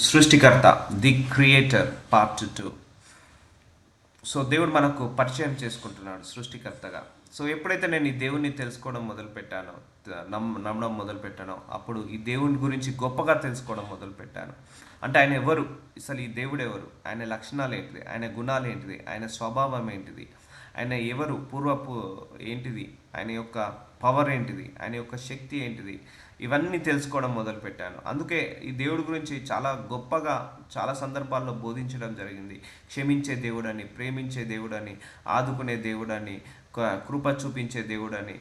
సృష్టికర్త, the creator, part 2. So దేవుడు మనకు పరిచయం చేసుకుంటున్నాడు సృష్టికర్తగా. సో ఎప్పుడైతే నేను ఈ దేవుణ్ణి తెలుసుకోవడం మొదలుపెట్టానో, నమ్మడం మొదలుపెట్టానో, అప్పుడు ఈ దేవుని గురించి గొప్పగా తెలుసుకోవడం మొదలుపెట్టాను. అంటే ఆయన ఎవరు, అసలు ఈ దేవుడు ఎవరు, ఆయన లక్షణాలు ఏంటిది, ఆయన గుణాలు ఏంటిది, ఆయన స్వభావం ఏంటిది, ఆయన ఎవరు, పూర్వపు ఏంటిది, ఆయన యొక్క పవర్ ఏంటిది, ఆయన యొక్క శక్తి ఏంటిది, ఇవన్నీ తెలుసుకోవడం మొదలుపెట్టాను. అందుకే ఈ దేవుడి గురించి చాలా గొప్పగా చాలా సందర్భాల్లో బోధించడం జరిగింది. క్షమించే దేవుడని, ప్రేమించే దేవుడని, ఆదుకునే దేవుడని, కృప చూపించే దేవుడని,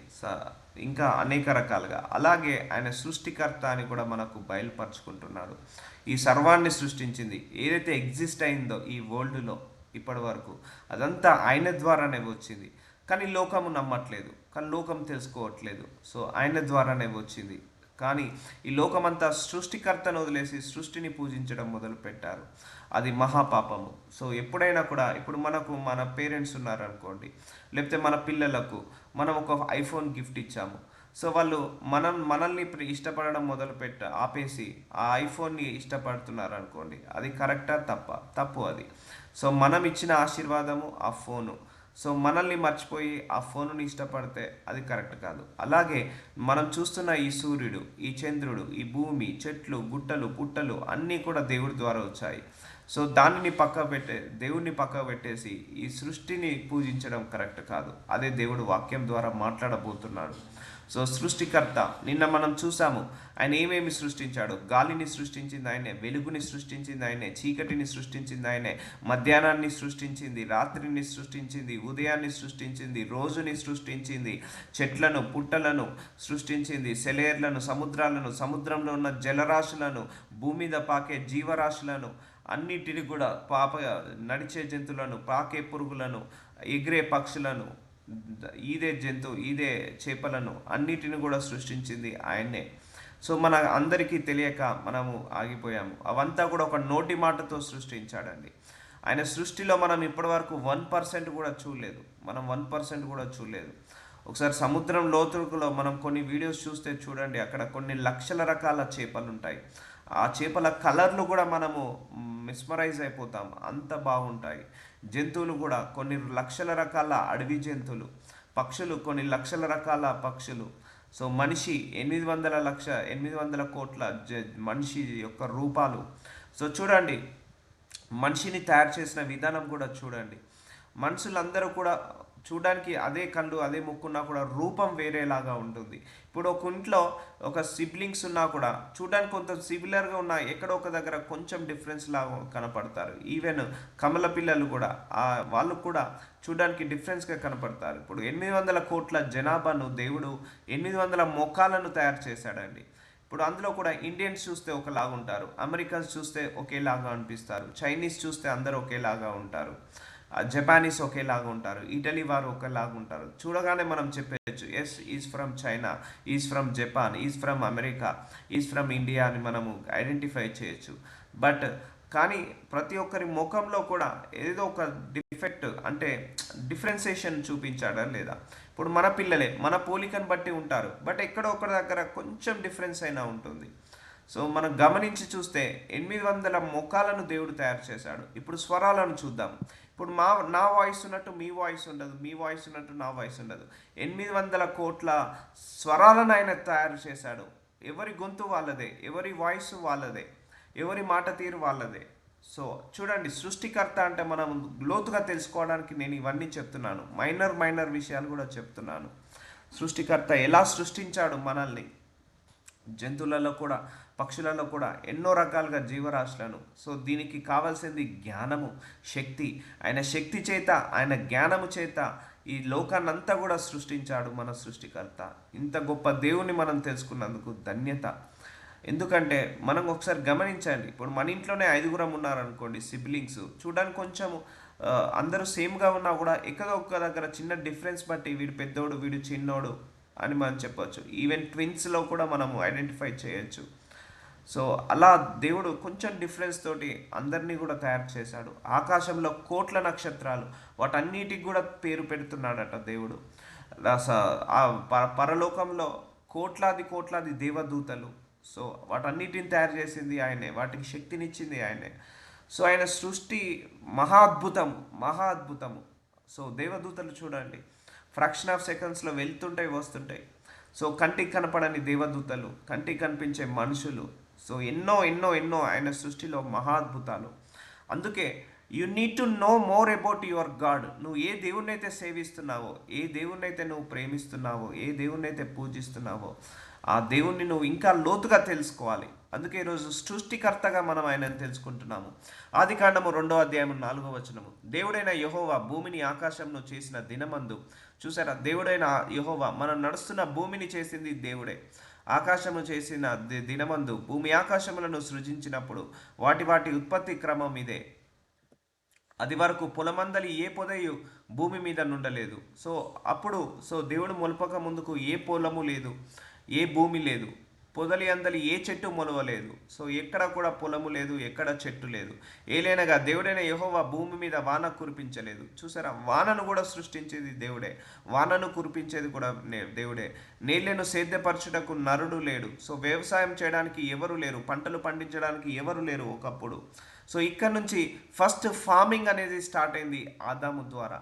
ఇంకా అనేక రకాలుగా. అలాగే ఆయన సృష్టికర్త అని కూడా మనకు బయలుపరుచుకుంటున్నాడు. ఈ సర్వాన్ని సృష్టించింది ఏదైతే ఎగ్జిస్ట్ అయిందో ఈ వరల్డ్లో ఇప్పటి వరకు, అదంతా ఆయన ద్వారానే వచ్చింది. కానీ లోకము నమ్మట్లేదు, కానీ లోకం తెలుసుకోవట్లేదు. సో ఆయన ద్వారానే వచ్చింది. కానీ ఈ లోకమంతా సృష్టికర్తను వదిలేసి సృష్టిని పూజించడం మొదలు పెట్టారు. అది మహాపాపము. సో ఎప్పుడైనా కూడా, ఇప్పుడు మనకు మన పేరెంట్స్ ఉన్నారనుకోండి, లేకపోతే మన పిల్లలకు మనం ఒక ఐఫోన్ గిఫ్ట్ ఇచ్చాము. సో వాళ్ళు మనల్ని ఇష్టపడడం ఆపేసి ఆ ఐఫోన్ని ఇష్టపడుతున్నారు అనుకోండి, అది కరెక్టా తప్పు అది. సో మనం ఇచ్చిన ఆశీర్వాదము ఆ ఫోను. సో మనల్ని మర్చిపోయి ఆ ఫోనుని ఇష్టపడితే అది కరెక్ట్ కాదు. అలాగే మనం చూస్తున్న ఈ సూర్యుడు, ఈ చంద్రుడు, ఈ భూమి, చెట్లు, గుట్టలు, పుట్టలు అన్నీ కూడా దేవుడి ద్వారా వచ్చాయి. సో దేవుడిని పక్క పెట్టేసి ఈ సృష్టిని పూజించడం కరెక్ట్ కాదు. అదే దేవుడు వాక్యం ద్వారా మాట్లాడబోతున్నాడు. సో సృష్టికర్త, నిన్న మనం చూసాము ఆయన ఏమేమి సృష్టించాడు. గాలిని సృష్టించింది ఆయనే, వెలుగుని సృష్టించింది ఆయనే, చీకటిని సృష్టించింది ఆయనే, మధ్యాహ్నాన్ని సృష్టించింది, రాత్రిని సృష్టించింది, ఉదయాన్ని సృష్టించింది, రోజుని సృష్టించింది, చెట్లను, పుట్టలను సృష్టించింది, సెలేర్లను, సముద్రాలను, సముద్రంలో ఉన్న జలరాశులను, భూమి మీద పాకే జీవరాశులను అన్నిటిని కూడా, నడిచే జంతువులను, పాకే పురుగులను, ఎగిరే పక్షులను, ఈదే చేపలను అన్నిటిని కూడా సృష్టించింది ఆయన్నే. సో మన అందరికీ తెలియక మనము ఆగిపోయాము. అవంతా కూడా ఒక నోటి మాటతో సృష్టించాడండి. ఆయన సృష్టిలో మనం ఇప్పటివరకు 1% కూడా చూడలేదు. 1% కూడా చూడలేదు. ఒకసారి సముద్రం లోతులో మనం కొన్ని వీడియోస్ చూస్తే చూడండి, అక్కడ కొన్ని లక్షల రకాల చేపలు ఉంటాయి. ఆ చేపల కలర్లు కూడా మనము మిస్మరైజ్ అయిపోతాం, అంత బాగుంటాయి. జంతువులు కూడా కొన్ని లక్షల రకాల అడవి జంతువులు, పక్షులు కొన్ని లక్షల రకాల పక్షులు. సో మనిషి 800 కోట్ల మనిషి యొక్క రూపాలు. సో చూడండి, మనిషిని తయారు చేసిన విధానం కూడా చూడండి. మనుషులందరూ కూడా చూడడానికి అదే కళ్ళు, అదే ముక్కున్నా కూడా రూపం వేరేలాగా ఉంటుంది. ఇప్పుడు ఒక ఇంట్లో ఒక సిబ్లింగ్స్ ఉన్నా కూడా చూడడానికి కొంత సిమిలర్గా ఉన్నా, ఎక్కడో ఒక దగ్గర కొంచెం డిఫరెన్స్ లాగా కనపడతారు. ఈవెన్ కమల పిల్లలు కూడా వాళ్ళు కూడా చూడడానికి డిఫరెన్స్గా కనపడతారు. ఇప్పుడు 800 కోట్ల జనాభాను దేవుడు 800 మొఖాలను తయారు చేశాడండి. ఇప్పుడు అందులో కూడా ఇండియన్స్ చూస్తే ఒకలాగా ఉంటారు, అమెరికన్స్ చూస్తే ఒకేలాగా అనిపిస్తారు, చైనీస్ చూస్తే అందరూ ఒకేలాగా ఉంటారు, జపానీస్ ఒకేలాగా ఉంటారు, ఇటలీ వారు ఒకేలాగా ఉంటారు. చూడగానే మనం చెప్పేయచ్చు, S is from China, is from Japan, is from America, is from India అని మనము ఐడెంటిఫై చేయొచ్చు. కానీ ప్రతి ఒక్కరి ముఖంలో కూడా ఏదో ఒక డిఫెక్ట్, అంటే డిఫరెన్సియేషన్ చూపించాడా లేదా. ఇప్పుడు మన పిల్లలే మన పోలికను బట్టి ఉంటారు, బట్ ఎక్కడో ఒకరి దగ్గర కొంచెం డిఫరెన్స్ అయినా ఉంటుంది. సో మనం గమనించి చూస్తే 800 ముఖాలను దేవుడు తయారు చేశాడు. ఇప్పుడు స్వరాలను చూద్దాం. ఇప్పుడు నా వాయిస్ ఉన్నట్టు మీ వాయిస్ ఉండదు, మీ వాయిస్ ఉన్నట్టు నా వాయిస్ ఉండదు. 800 కోట్ల స్వరాలను ఆయన తయారు చేశాడు. ఎవరి గొంతు వాళ్ళదే, ఎవరి వాయిస్ వాళ్ళదే, ఎవరి మాట తీరు వాళ్ళదే. సో చూడండి, సృష్టికర్త అంటే మనం లోతుగా తెలుసుకోవడానికి నేను ఇవన్నీ చెప్తున్నాను. మైనర్ విషయాలు కూడా చెప్తున్నాను. సృష్టికర్త ఎలా సృష్టించాడు మనల్ని, జంతువులలో కూడా, పక్షులలో కూడా, ఎన్నో రకాలుగా జీవరాశులను. సో దీనికి కావాల్సింది జ్ఞానము, శక్తి. ఆయన శక్తి చేత, ఆయన జ్ఞానము చేత ఈ లోకాన్నంతా కూడా సృష్టించాడు మన సృష్టికర్త. ఇంత గొప్ప దేవుని మనం తెలుసుకున్నందుకు ధన్యత. ఎందుకంటే మనం ఒకసారి గమనించండి, ఇప్పుడు మన ఇంట్లోనే 5 ఉన్నారనుకోండి సిబ్లింగ్స్, చూడడానికి కొంచెము అందరూ సేమ్గా ఉన్నా కూడా ఎక్కడో ఒక్క దగ్గర చిన్న డిఫరెన్స్ బట్టి వీడు పెద్దోడు, వీడు చిన్నోడు అని మనం చెప్పవచ్చు. ఈవెన్ ట్విన్స్లో కూడా మనము ఐడెంటిఫై చేయొచ్చు. సో అలా దేవుడు కొంచెం డిఫరెన్స్ తోటి అందరినీ కూడా తయారు చేశాడు. ఆకాశంలో కోట్ల నక్షత్రాలు, వాటన్నిటికి కూడా పేరు పెడుతున్నాడట దేవుడు. పరలోకంలో కోట్లాది దేవదూతలు. సో వాటన్నిటిని తయారు చేసింది ఆయనే, వాటికి శక్తినిచ్చింది ఆయనే. సో ఆయన సృష్టి మహా అద్భుతం, మహా అద్భుతము. సో దేవదూతలు చూడండి, ఫ్రాక్షన్ ఆఫ్ సెకండ్స్లో వెళ్తుంటాయి వస్తుంటాయి. సో కంటికి కనపడని దేవదూతలు, కంటికి కనిపించే మనుషులు, సో ఎన్నో ఎన్నో ఎన్నో ఆయన సృష్టిలో మహా అద్భుతాలు. అందుకే you need to know more about your God. నువ్వు ఏ దేవుణ్ణి అయితే సేవిస్తున్నావో, ఏ దేవుణ్ణి అయితే నువ్వు ప్రేమిస్తున్నావో, ఏ దేవుణ్ణి అయితే పూజిస్తున్నావో, ఆ దేవుణ్ణి నువ్వు ఇంకా లోతుగా తెలుసుకోవాలి. అందుకే ఈరోజు సృష్టికర్తగా మనం ఆయనను తెలుసుకుంటున్నాము. ఆది కాండము 2వ అధ్యాయం 4వ వచనము, దేవుడైన యెహోవా భూమిని ఆకాశంను చేసిన దినమందు. చూసారా, దేవుడైన యెహోవా మనం నడుస్తున్న భూమిని చేసింది దేవుడే. ఆకాశము చేసిన దినమందు భూమి ఆకాశములను సృజించినప్పుడు వాటి వాటి ఉత్పత్తి క్రమం ఇదే. అది వరకు పొలమందలి ఏ పొదయు భూమి మీద నుండలేదు. సో అప్పుడు దేవుడు మొలపక ముందుకు ఏ పొలము లేదు, ఏ భూమి లేదు, పొదలి అందలి ఏ చెట్టు మొలవలేదు. సో ఎక్కడ కూడా పొలము లేదు, ఎక్కడ చెట్టు లేదు. ఏలైనగా దేవుడైన యెహోవా భూమి మీద వాన కురిపించలేదు. చూసారా, వానను కూడా సృష్టించేది దేవుడే, వానను కురిపించేది కూడా దేవుడే. నీళ్లను సేద్యపరచుటకు నరుడు లేడు. సో వ్యవసాయం చేయడానికి ఎవరు లేరు, పంటలు పండించడానికి ఎవరు లేరు ఒకప్పుడు. సో ఇక్కడ నుంచి ఫస్ట్ ఫార్మింగ్ అనేది స్టార్ట్ అయింది ఆదాము ద్వారా.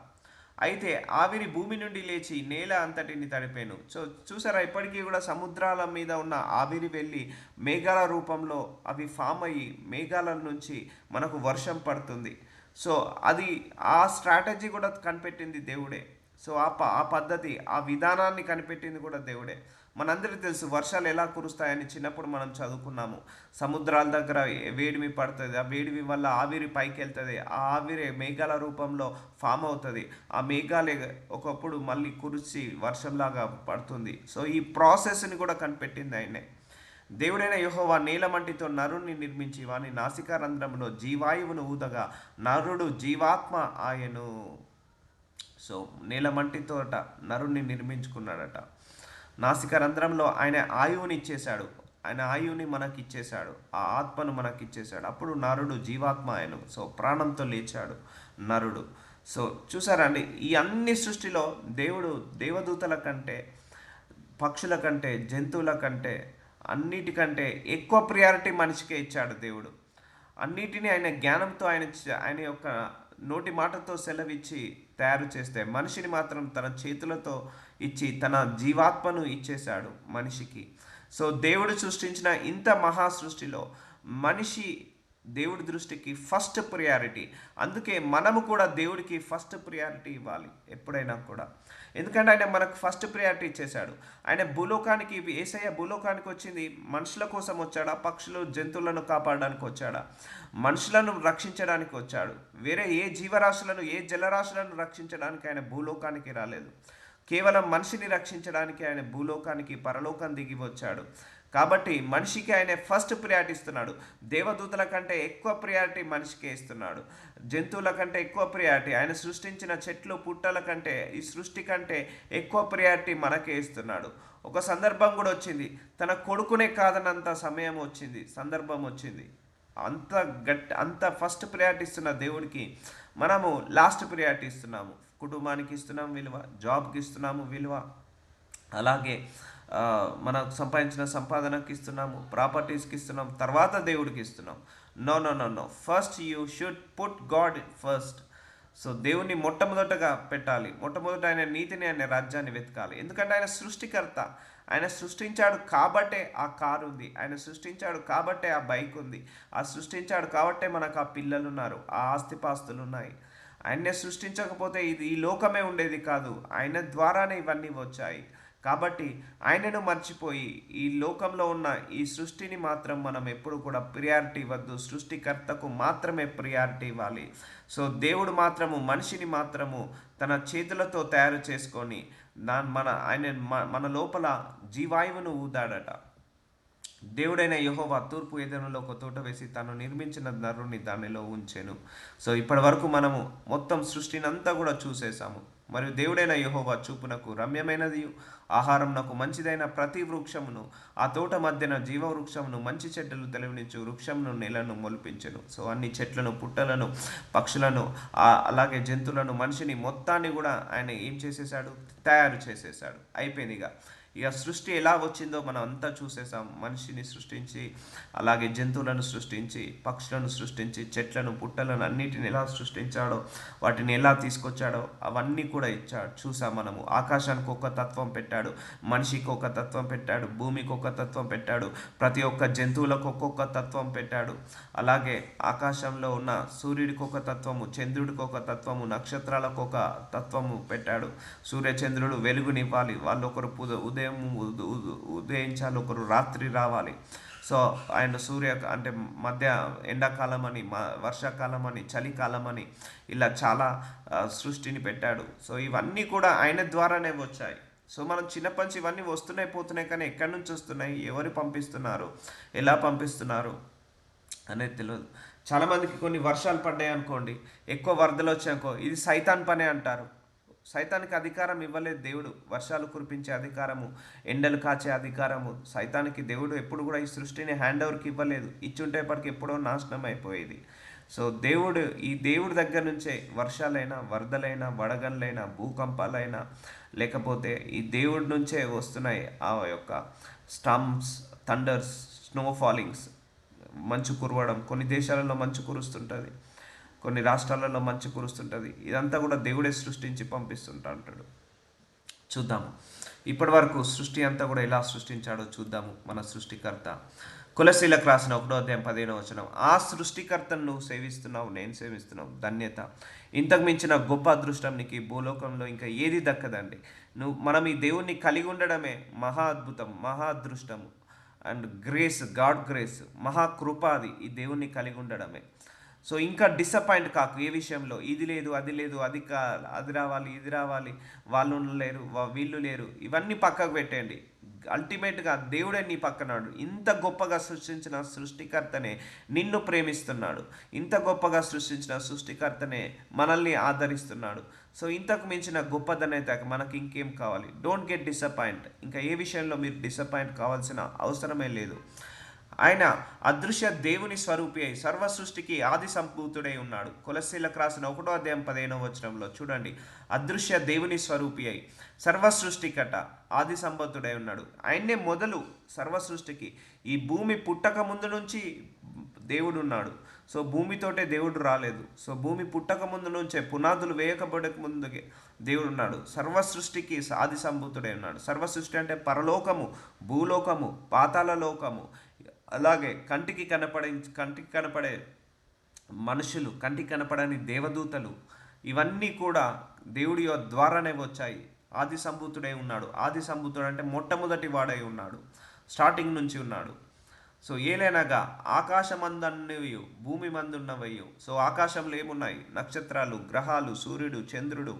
అయితే ఆవిరి భూమి నుండి లేచి నేల అంతటిని తడిపాను. సో చూసారా, ఇప్పటికీ కూడా సముద్రాల మీద ఉన్న ఆవిరి వెళ్ళి మేఘాల రూపంలో అవి ఫామ్ అయ్యి మేఘాల నుంచి మనకు వర్షం పడుతుంది. సో అది ఆ స్ట్రాటజీ కూడా కనిపెట్టింది దేవుడే. సో ఆ పద్ధతి, ఆ విధానాన్ని కనిపెట్టింది కూడా దేవుడే. మనందరికీ తెలుసు వర్షాలు ఎలా కురుస్తాయని చిన్నప్పుడు మనం చదువుకున్నాము. సముద్రాల దగ్గర వేడిమి పడుతుంది, ఆ వేడిమి వల్ల ఆవిరి పైకి వెళ్తుంది, ఆ ఆవిరి మేఘాల రూపంలో ఫామ్ అవుతుంది, ఆ మేఘాలే ఒకప్పుడు మళ్ళీ కురిసి వర్షంలాగా పడుతుంది. సో ఈ ప్రాసెస్ని కూడా కనిపెట్టింది ఆయనే. దేవుడైన యెహోవా నీలమంటితో నరుణ్ణి నిర్మించి వాని నాసికారంధ్రంలో జీవాయువును ఊదగా నరుడు జీవాత్మ ఆయను. సో నీలమంటితోట నరుణ్ణి నిర్మించుకున్నాడట. నాసిక రంధ్రంలో ఆయన ఆయువుని ఇచ్చేశాడు, ఆయన ఆయువుని మనకి ఇచ్చేశాడు, ఆ ఆత్మను మనకి ఇచ్చేశాడు. అప్పుడు నరుడు జీవాత్మ ఆయను. సో ప్రాణంతో లేచాడు నరుడు. సో చూసారండి, ఈ అన్ని సృష్టిలో దేవుడు దేవదూతల కంటే, పక్షుల కంటే, జంతువుల కంటే, అన్నిటికంటే ఎక్కువ ప్రియారిటీ మనిషికే ఇచ్చాడు దేవుడు. అన్నిటినీ ఆయన జ్ఞానంతో ఆయన యొక్క నోటి మాటతో సెలవిచ్చి తయారు చేస్తే, మనిషిని మాత్రం తన చేతులతో ఇచ్చి తన జీవాత్మను ఇచ్చేశాడు మనిషికి. సో దేవుడు సృష్టించిన ఇంత మహా సృష్టిలో మనిషి దేవుడి దృష్టికి ఫస్ట్ ప్రియారిటీ. అందుకే మనము కూడా దేవుడికి ఫస్ట్ ప్రియారిటీ ఇవ్వాలి ఎప్పుడైనా కూడా. ఎందుకంటే ఆయన మనకు ఫస్ట్ ప్రియారిటీ ఇచ్చేశాడు. ఆయన భూలోకానికి, యేసయ్య భూలోకానికి వచ్చింది మనుషుల కోసం వచ్చాడా, పక్షులు జంతువులను కాపాడడానికి వచ్చాడా? మనుషులను రక్షించడానికి వచ్చాడు. వేరే ఏ జీవరాశులను, ఏ జలరాశులను రక్షించడానికి ఆయన భూలోకానికి రాలేదు. కేవలం మనిషిని రక్షించడానికి ఆయన భూలోకానికి, పరలోకం దిగి వచ్చాడు. కాబట్టి మనిషికి ఆయన ఫస్ట్ ప్రియారిటీ ఇస్తున్నాడు. దేవదూతల కంటే ఎక్కువ ప్రియారిటీ మనిషికే ఇస్తున్నాడు. జంతువుల కంటే ఎక్కువ ప్రియారిటీ, ఆయన సృష్టించిన చెట్లు పుట్టల కంటే, ఈ సృష్టి కంటే ఎక్కువ ప్రియారిటీ మనకే ఇస్తున్నాడు. ఒక సందర్భం కూడా వచ్చింది, తన కొడుకునే కాదనంత సమయం వచ్చింది, సందర్భం వచ్చింది. అంత ఫస్ట్ ప్రియారిటీ ఇస్తున్న దేవుడికి మనము లాస్ట్ ప్రియారిటీ ఇస్తున్నాము. కుటుంబానికి ఇస్తున్నాము విలువ, జాబ్కి ఇస్తున్నాము విలువ, అలాగే మనకు సంపాదించిన సంపాదనకి ఇస్తున్నాము, ప్రాపర్టీస్కి ఇస్తున్నాం, తర్వాత దేవుడికి ఇస్తున్నాం. No no no no, first you should put God first. So దేవుణ్ణి మొట్టమొదటగా పెట్టాలి, మొట్టమొదట ఆయన నీతిని, ఆయన రాజ్యాన్ని వెతకాలి. ఎందుకంటే ఆయన సృష్టికర్త. ఆయన సృష్టించాడు కాబట్టే ఆ కారు ఉంది, ఆయన సృష్టించాడు కాబట్టే ఆ బైక్ ఉంది, ఆ సృష్టించాడు కాబట్టే మనకు ఆ పిల్లలు ఉన్నారు, ఆ ఆస్తిపాస్తులు ఉన్నాయి. ఆయన్నే సృష్టించకపోతే ఈ లోకమే ఉండేది కాదు, ఆయన ద్వారానే ఇవన్నీ వచ్చాయి. కాబట్టి ఆయనను మర్చిపోయి ఈ లోకంలో ఉన్న ఈ సృష్టిని మాత్రం మనం ఎప్పుడు కూడా ప్రియారిటీ ఇవ్వద్దు, సృష్టికర్తకు మాత్రమే ప్రియారిటీ ఇవ్వాలి. సో దేవుడు మాత్రము మనిషిని మాత్రము తన చేతులతో తయారు చేసుకొని మన లోపల జీవాయువును ఊదాడట. దేవుడైన యెహోవా తూర్పు ఎదురులో ఒక తోట వేసి తాను నిర్మించిన నరుని దానిలో ఉంచెను. సో ఇప్పటి వరకు మనము మొత్తం సృష్టిని అంతా కూడా చూసేసాము. మరియు దేవుడైన యెహోవా చూపునకు రమ్యమైనది, ఆహారంనకు మంచిదైన ప్రతి వృక్షమును, ఆ తోట మధ్యన జీవవృక్షమును, మంచి చెట్టులు తెలివినిచ్చు వృక్షమును నెలను మొలిపించెను. సో అన్ని చెట్లను, పుట్టలను, పక్షులను, అలాగే జంతువులను, మనిషిని మొత్తాన్ని కూడా ఆయన ఏం చేసేసాడు, తయారు చేసేసాడు. అయిపోయింది. ఇక సృష్టి ఎలా వచ్చిందో మనం అంతా చూసేసాం. మనిషిని సృష్టించి, అలాగే జంతువులను సృష్టించి, పక్షులను సృష్టించి, చెట్లను పుట్టలను అన్నిటిని ఎలా సృష్టించాడో, వాటిని ఎలా తీసుకొచ్చాడో అవన్నీ కూడా చూసాం మనము. ఆకాశానికి ఒక తత్వం పెట్టాడు, మనిషికి ఒక తత్వం పెట్టాడు, భూమికి ఒక తత్వం పెట్టాడు, ప్రతి ఒక్క జంతువులకు ఒక్కొక్క తత్వం పెట్టాడు. అలాగే ఆకాశంలో ఉన్న సూర్యుడికి ఒక తత్వము, చంద్రుడికి ఒక తత్వము, నక్షత్రాలకు ఒక తత్వము పెట్టాడు. సూర్యచంద్రుడు వెలుగునివ్వాలి, వాళ్ళు ఒకరు ఉదయం ఉదయించాలి, ఒకరు రాత్రి రావాలి. సో ఆయన అంటే మధ్య ఎండాకాలం అని, వర్షాకాలం అని, చలికాలం అని, ఇలా చాలా సృష్టిని పెట్టాడు. సో ఇవన్నీ కూడా ఆయన ద్వారానే వచ్చాయి. సో మనం చిన్నప్పటి నుంచి ఇవన్నీ వస్తున్నాయి పోతున్నాయి, కానీ ఎక్కడి నుంచి వస్తున్నాయి, ఎవరు పంపిస్తున్నారు, ఎలా పంపిస్తున్నారు అనేది తెలియదు. చాలామందికి కొన్ని వర్షాలు పడ్డాయి అనుకోండి, ఎక్కువ వరదలు వచ్చాయనుకో, ఇది సైతాన్ పనే అంటారు. సైతానికి అధికారం ఇవ్వలేదు దేవుడు. వర్షాలు కురిపించే అధికారము, ఎండలు కాచే అధికారము సైతానికి దేవుడు ఎప్పుడు కూడా ఈ సృష్టిని హ్యాండ్ ఓవర్కి ఇవ్వలేదు. ఇచ్చుంటేపటికి ఎప్పుడో నాశనం అయిపోయేది. సో ఈ దేవుడి దగ్గర నుంచే వర్షాలైనా, వరదలైనా, వడగళ్ళైనా, భూకంపాలైనా, లేకపోతే ఈ దేవుడి నుంచే వస్తున్నాయి ఆ యొక్క స్టామ్స్, థండర్స్, స్నో ఫాలింగ్స్, మంచు కురవడం. కొన్ని దేశాలలో మంచు కురుస్తుంటుంది, కొన్ని రాష్ట్రాలలో మంచు కురుస్తుంటుంది. ఇదంతా కూడా దేవుడే సృష్టించి పంపిస్తుంటా అంటాడు. చూద్దాము ఇప్పటి వరకు సృష్టి అంతా కూడా ఎలా సృష్టించాడో చూద్దాము. మన సృష్టికర్త కొలస్సీలకు రాసిన 1:15 ఆ సృష్టికర్తను నువ్వు సేవిస్తున్నావు, నేను సేవిస్తున్నావు, ధన్యత. ఇంతకు మించిన గొప్ప అదృష్టం నీకు ఈ భూలోకంలో ఇంకా ఏది దక్కదండి. మనం ఈ దేవుణ్ణి కలిగి ఉండడమే మహా అద్భుతం, మహా అదృష్టము. అండ్ గ్రేస్, గాడ్ గ్రేస్, మహాకృప అది ఈ దేవుణ్ణి కలిగి ఉండడమే. సో ఇంకా డిసప్పాయింట్ కాకు ఏ విషయంలో, ఇది లేదు, అది లేదు, అది రావాలి, ఇది రావాలి, వాళ్ళు లేరు, వీళ్ళు లేరు, ఇవన్నీ పక్కకు పెట్టేయండి. అల్టిమేట్గా దేవుడే నీ పక్కనాడు. ఇంత గొప్పగా సృష్టించిన సృష్టికర్తనే నిన్ను ప్రేమిస్తున్నాడు. ఇంత గొప్పగా సృష్టించిన సృష్టికర్తనే మనల్ని ఆదరిస్తున్నాడు. సో ఇంతకు మించిన గొప్పదనైతే మనకి ఇంకేం కావాలి? Don't get disappoint. ఇంకా ఏ విషయంలో మీరు డిసప్పాయింట్ కావాల్సిన అవసరమే లేదు. ఆయన అదృశ్య దేవుని స్వరూపి అయి సర్వ సృష్టికి ఆది సంభూతుడై ఉన్నాడు. కొలస్సీలకు రాసిన 1:15 చూడండి, అదృశ్య దేవుని స్వరూపి అయి సర్వ సృష్టికట ఆది సంభూతుడై ఉన్నాడు. ఆయన్నే మొదలు సర్వ సృష్టికి. ఈ భూమి పుట్టక ముందు నుంచి దేవుడు ఉన్నాడు. సో భూమితోటే దేవుడు రాలేదు. సో భూమి పుట్టక ముందు నుంచే, పునాదులు వేయకబడక ముందుకే దేవుడు ఉన్నాడు. సర్వ సృష్టికి ఆది సంభూతుడై ఉన్నాడు. సర్వ సృష్టి అంటే పరలోకము, భూలోకము, పాతాళ లోకము, అలాగే కంటికి కనపడే మనుషులు, కంటికి కనపడని దేవదూతలు, ఇవన్నీ కూడా దేవుడి ద్వారానే వచ్చాయి. ఆది సంభూతుడై ఉన్నాడు. ఆది సంభూతుడు అంటే మొట్టమొదటి వాడై ఉన్నాడు, స్టార్టింగ్ నుంచి ఉన్నాడు. సో ఏలైనగా ఆకాశమందన్నవయు భూమి మందున్నవయ్యు. సో ఆకాశంలో ఏమున్నాయి? నక్షత్రాలు, గ్రహాలు, సూర్యుడు, చంద్రుడు,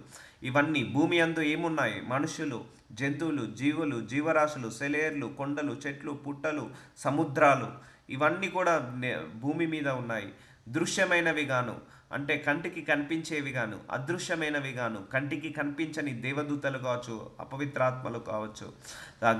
ఇవన్నీ. భూమి అందు ఏమున్నాయి? మనుషులు, జంతువులు, జీవులు, జీవరాశులు, సెలేర్లు, కొండలు, చెట్లు, పుట్టలు, సముద్రాలు, ఇవన్నీ కూడా భూమి మీద ఉన్నాయి. దృశ్యమైనవి గాను, అంటే కంటికి కనిపించేవి గాను, అదృశ్యమైనవి గాను, కంటికి కనిపించని దేవదూతలు కావచ్చు, అపవిత్రాత్మలు కావచ్చు,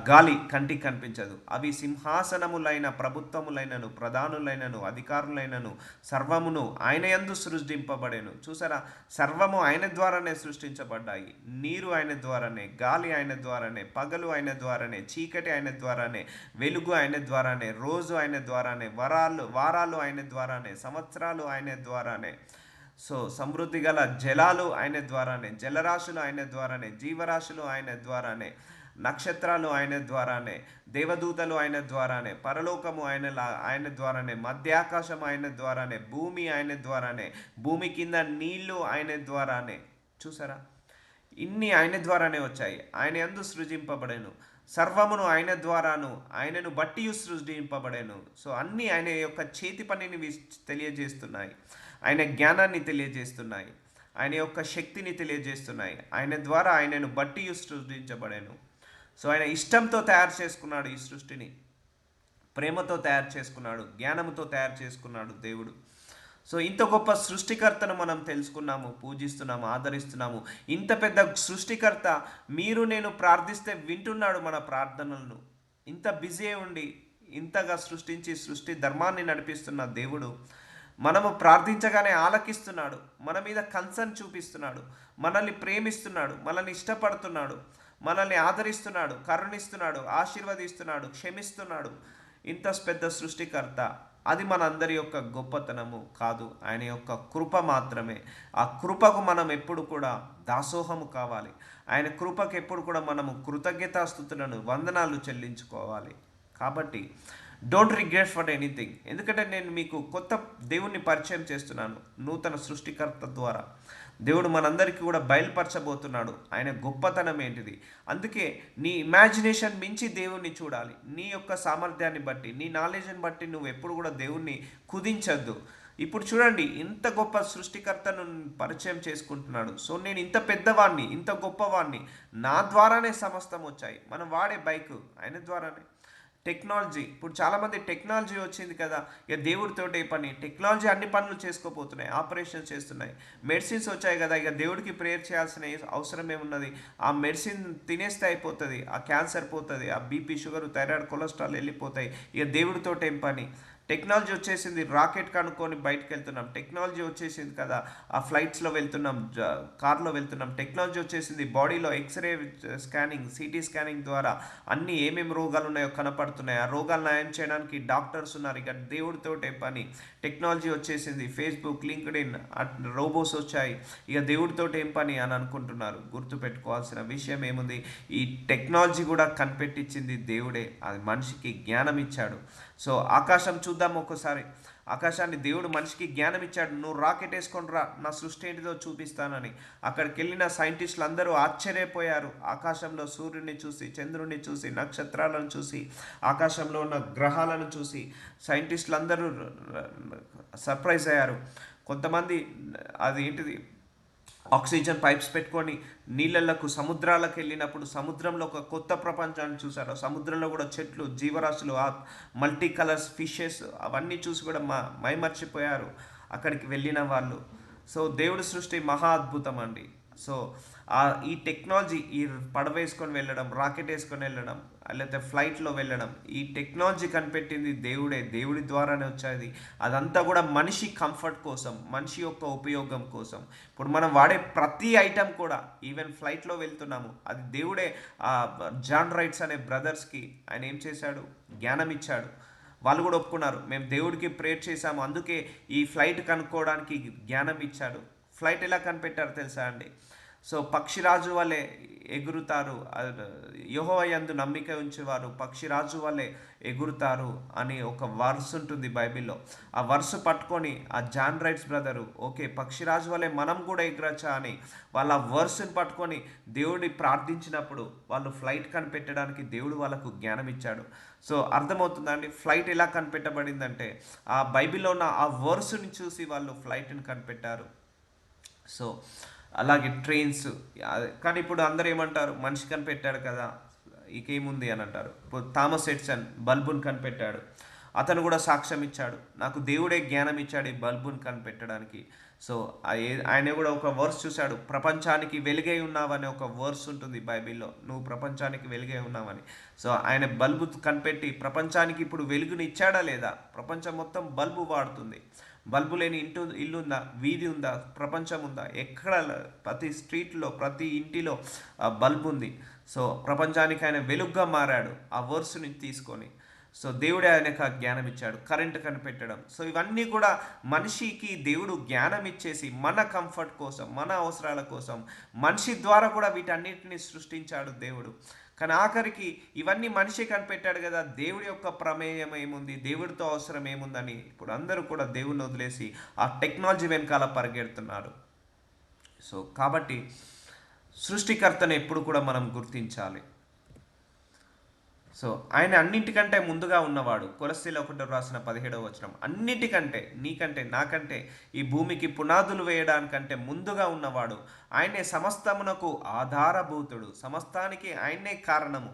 గాలి కంటికి కనిపించదు. అవి సింహాసనములైన, ప్రభుత్వములైనను, ప్రధానులైనను, అధికారులైనను సర్వమును ఆయన యందు సృష్టింపబడేను. చూసారా, సర్వము ఆయన ద్వారానే సృష్టించబడ్డాయి. నీరు ఆయన ద్వారానే, గాలి ఆయన ద్వారానే, పగలు ఆయన ద్వారానే, చీకటి ఆయన ద్వారానే, వెలుగు ఆయన ద్వారానే, రోజు ఆయన ద్వారానే, వారాలు ఆయన ద్వారానే, సంవత్సరాలు ఆయన ద్వారానే. సో సమృద్ధి గల జలాలు ఆయన ద్వారానే, జలరాశులు ఆయన ద్వారానే, జీవరాశులు ఆయన ద్వారానే, నక్షత్రాలు ఆయన ద్వారానే, దేవదూతలు ఆయన ద్వారానే, పరలోకము ఆయన ద్వారానే, మధ్యాకాశం ఆయన ద్వారానే, భూమి ఆయన ద్వారానే, భూమి కింద నీళ్లు ఆయన ద్వారానే. చూసారా, ఇన్ని ఆయన ద్వారానే వచ్చాయి. ఆయన యందు సృజింపబడేను. సర్వమును ఆయన ద్వారాను, ఆయనను బట్టి సృష్టింపబడేను. సో అన్నీ ఆయన యొక్క చేతి పనిని తెలియజేస్తున్నాయి, ఆయన జ్ఞానాన్ని తెలియజేస్తున్నాయి, ఆయన యొక్క శక్తిని తెలియజేస్తున్నాయి. ఆయన ద్వారా ఆయనను బట్టి సృష్టించబడేను. సో ఆయన ఇష్టంతో తయారు చేసుకున్నాడు ఈ సృష్టిని, ప్రేమతో తయారు చేసుకున్నాడు, జ్ఞానంతో తయారు చేసుకున్నాడు దేవుడు. సో ఇంత గొప్ప సృష్టికర్తను మనం తెలుసుకున్నాము, పూజిస్తున్నాము, ఆదరిస్తున్నాము. ఇంత పెద్ద సృష్టికర్త మీరు నేను ప్రార్థిస్తే వింటున్నాడు మన ప్రార్థనలను. ఇంత బిజీ ఉండి ఇంతగా సృష్టి ధర్మాన్ని నడిపిస్తున్న దేవుడు మనము ప్రార్థించగానే ఆలకిస్తున్నాడు, మన మీద కన్సర్న్ చూపిస్తున్నాడు, మనల్ని ప్రేమిస్తున్నాడు, మనల్ని ఇష్టపడుతున్నాడు, మనల్ని ఆదరిస్తున్నాడు, కరుణిస్తున్నాడు, ఆశీర్వదిస్తున్నాడు, క్షమిస్తున్నాడు. ఇంత పెద్ద సృష్టికర్త. అది మనందరి యొక్క గొప్పతనము కాదు, ఆయన యొక్క కృప మాత్రమే. ఆ కృపకు మనం ఎప్పుడు కూడా దాసోహము కావాలి. ఆయన కృపకు ఎప్పుడు కూడా మనము కృతజ్ఞతాస్తుతులను, వందనాలు చెల్లించుకోవాలి. కాబట్టి డోంట్ రిగ్రెట్ ఫర్ ఎనీథింగ్. ఎందుకంటే నేను మీకు కొత్త దేవుణ్ణి పరిచయం చేస్తున్నాను నూతన సృష్టికర్త ద్వారా. దేవుడు మనందరికీ కూడా బయలుపరచబోతున్నాడు ఆయన గొప్పతనం ఏంటిది. అందుకే నీ ఇమాజినేషన్ మించి దేవుణ్ణి చూడాలి. నీ యొక్క సామర్థ్యాన్ని బట్టి, నీ నాలెడ్జ్ని బట్టి నువ్వు ఎప్పుడు కూడా దేవుణ్ణి కుదించద్దు. ఇప్పుడు చూడండి, ఇంత గొప్ప సృష్టికర్తను పరిచయం చేసుకుంటున్నాడు. సో నేను ఇంత పెద్దవాణ్ణి, ఇంత గొప్పవాణ్ణి, నా ద్వారానే సమస్తం వచ్చాయి. మనం వాడే బైక్ ఆయన ద్వారానే. టెక్నాలజీ, ఇప్పుడు చాలామంది టెక్నాలజీ వచ్చింది కదా, ఇక దేవుడితోటే పని. టెక్నాలజీ అన్ని పనులు చేసుకోపోతున్నాయి, ఆపరేషన్స్ చేస్తున్నాయి. మెడిసిన్స్ వచ్చాయి కదా, ఇక దేవుడికి ప్రేయర్ చేయాల్సిన అవసరం ఏమున్నది. ఆ మెడిసిన్ తినేస్తే అయిపోతుంది, ఆ క్యాన్సర్ పోతుంది, ఆ బీపీ, షుగర్, థైరాయిడ్, కొలెస్ట్రాల్ వెళ్ళిపోతాయి. ఇక దేవుడితోటి ఏం పని. టెక్నాలజీ వచ్చేసింది, రాకెట్ కనుక్కొని బయటకు వెళ్తున్నాం. టెక్నాలజీ వచ్చేసింది కదా, ఆ ఫ్లైట్స్లో వెళ్తున్నాం, కార్లో వెళ్తున్నాం. టెక్నాలజీ వచ్చేసింది, బాడీలో ఎక్స్రే స్కానింగ్, సిటీ స్కానింగ్ ద్వారా అన్ని ఏమేమి రోగాలు ఉన్నాయో కనపడుతున్నాయి. ఆ రోగాలు నయం చేయడానికి డాక్టర్స్ ఉన్నారు. ఇక దేవుడితోటే పని. టెక్నాలజీ వచ్చేసింది, ఫేస్బుక్, లింక్డ్ఇన్, రోబోస్ వచ్చాయి. ఇక దేవుడితోటి ఏం పని అని అనుకుంటున్నారు. గుర్తుపెట్టుకోవాల్సిన విషయం ఏముంది, ఈ టెక్నాలజీ కూడా కనిపెట్టించింది దేవుడే. అది మనిషికి జ్ఞానం ఇచ్చాడు. సో ఆకాశం చూద్దాం ఒకసారి. ఆకాశాన్ని దేవుడు మనిషికి జ్ఞానం ఇచ్చాడు. నువ్వు రాకెట్ వేసుకొని రా, నా సృష్టి ఏంటిదో చూపిస్తానని. అక్కడికి వెళ్ళిన సైంటిస్టులు అందరూ ఆశ్చర్యపోయారు. ఆకాశంలో సూర్యుడిని చూసి, చంద్రుడిని చూసి, నక్షత్రాలను చూసి, ఆకాశంలో ఉన్న గ్రహాలను చూసి సైంటిస్టులు అందరూ సర్ప్రైజ్ అయ్యారు. కొంతమంది అది ఏంటిది ఆక్సిజన్ పైప్స్ పెట్టుకొని నీళ్ళకు, సముద్రాలకు వెళ్ళినప్పుడు సముద్రంలో ఒక కొత్త ప్రపంచాన్ని చూశారు. సముద్రంలో కూడా చెట్లు, జీవరాశులు, ఆ మల్టీ కలర్స్ ఫిషెస్ అవన్నీ చూసి కూడా మైమర్చిపోయారు అక్కడికి వెళ్ళిన వాళ్ళు. సో దేవుడి సృష్టి మహా అద్భుతం అండి. సో ఈ టెక్నాలజీ, ఈ పడవ వేసుకొని వెళ్ళడం, రాకెట్ వేసుకొని వెళ్ళడం, లేకపోతే ఫ్లైట్లో వెళ్ళడం, ఈ టెక్నాలజీ కనిపెట్టింది దేవుడే. దేవుడి ద్వారానే వచ్చేది. అదంతా కూడా మనిషి కంఫర్ట్ కోసం, మనిషి యొక్క ఉపయోగం కోసం. ఇప్పుడు మనం వాడే ప్రతి ఐటెం కూడా, ఈవెన్ ఫ్లైట్లో వెళ్తున్నాము, అది దేవుడే. జాన్ రైట్స్ అనే బ్రదర్స్కి ఆయన ఏం చేశాడు, జ్ఞానం ఇచ్చాడు. వాళ్ళు కూడా ఒప్పుకున్నారు, మేము దేవుడికి ప్రేయర్ చేశాము, అందుకే ఈ ఫ్లైట్ కనుక్కోవడానికి జ్ఞానం ఇచ్చాడు. ఫ్లైట్ ఎలా కనిపెట్టారు తెలుసా అండి? సో పక్షిరాజు వలె ఎగురుతారు, యెహోవా యందు నమ్మిక ఉంచేవారు పక్షిరాజు వలె ఎగురుతారు అని ఒక వర్స్ ఉంటుంది బైబిల్లో. ఆ వర్స్ పట్టుకొని ఆ జాన్ రైట్స్ బ్రదరు, ఓకే పక్షిరాజు వలె మనం కూడా ఎగరచ్చా అని వాళ్ళ వర్స్ని పట్టుకొని దేవుడిని ప్రార్థించినప్పుడు వాళ్ళు ఫ్లైట్ కనిపెట్టడానికి దేవుడు వాళ్ళకు జ్ఞానం ఇచ్చాడు. సో అర్థమవుతుందండి ఫ్లైట్ ఎలా కనిపెట్టబడిందంటే ఆ బైబిల్లో ఉన్న ఆ వర్స్ని చూసి వాళ్ళు ఫ్లైట్ని కనిపెట్టారు. సో అలాగే ట్రైన్స్. కానీ ఇప్పుడు అందరూ ఏమంటారు, మనిషి కనిపెట్టాడు కదా ఇకేముంది అని అంటారు. ఇప్పుడు థామస్ ఎడిసన్ బల్బుని కనిపెట్టాడు. అతను కూడా సాక్ష్యం ఇచ్చాడు, నాకు దేవుడే జ్ఞానం ఇచ్చాడు ఈ బల్బుని కనిపెట్టడానికి. సో ఆయన కూడా ఒక వర్స్ చూశాడు, ప్రపంచానికి వెలుగై ఉన్నావని ఒక వర్స్ ఉంటుంది బైబిల్లో, నువ్వు ప్రపంచానికి వెలుగై ఉన్నావని. సో ఆయన బల్బు కనిపెట్టి ప్రపంచానికి ఇప్పుడు వెలుగుని ఇచ్చాడా లేదా? ప్రపంచం మొత్తం బల్బు వాడుతుంది. బల్బు లేని ఇల్లు ఉందా, వీధి ఉందా, ప్రపంచం ఉందా? ఎక్కడ ప్రతి స్ట్రీట్లో, ప్రతి ఇంటిలో బల్బు ఉంది. సో ప్రపంచానికి ఆయన వెలుగుగా మారాడు ఆ వర్స్ని తీసుకొని. సో దేవుడే ఆయనకు జ్ఞానం ఇచ్చాడు, కరెంట్ కనిపెట్టడం. సో ఇవన్నీ కూడా మనిషికి దేవుడు జ్ఞానం ఇచ్చేసి మన కంఫర్ట్ కోసం, మన అవసరాల కోసం మనిషి ద్వారా కూడా వీటన్నిటిని సృష్టించాడు దేవుడు. కానీ ఆఖరికి ఇవన్నీ మనిషి కనిపెట్టాడు కదా, దేవుడి యొక్క ప్రమేయం ఏముంది, దేవుడితో అవసరం ఏముందని ఇప్పుడు అందరూ కూడా దేవుడిని వదిలేసి ఆ టెక్నాలజీ వెనకాల పరిగెడుతున్నారు. సో కాబట్టి సృష్టికర్తను ఎప్పుడు కూడా మనం గుర్తించాలి. సో ఆయన అన్నింటికంటే ముందుగా ఉన్నవాడు. కొలస్సీలో 1:17 అన్నిటికంటే, నీకంటే, నాకంటే, ఈ భూమికి పునాదులు వేయడానికంటే ముందుగా ఉన్నవాడు. ఆయనే సమస్తమునకు ఆధారభూతుడు, సమస్తానికి ఆయనే కారణము,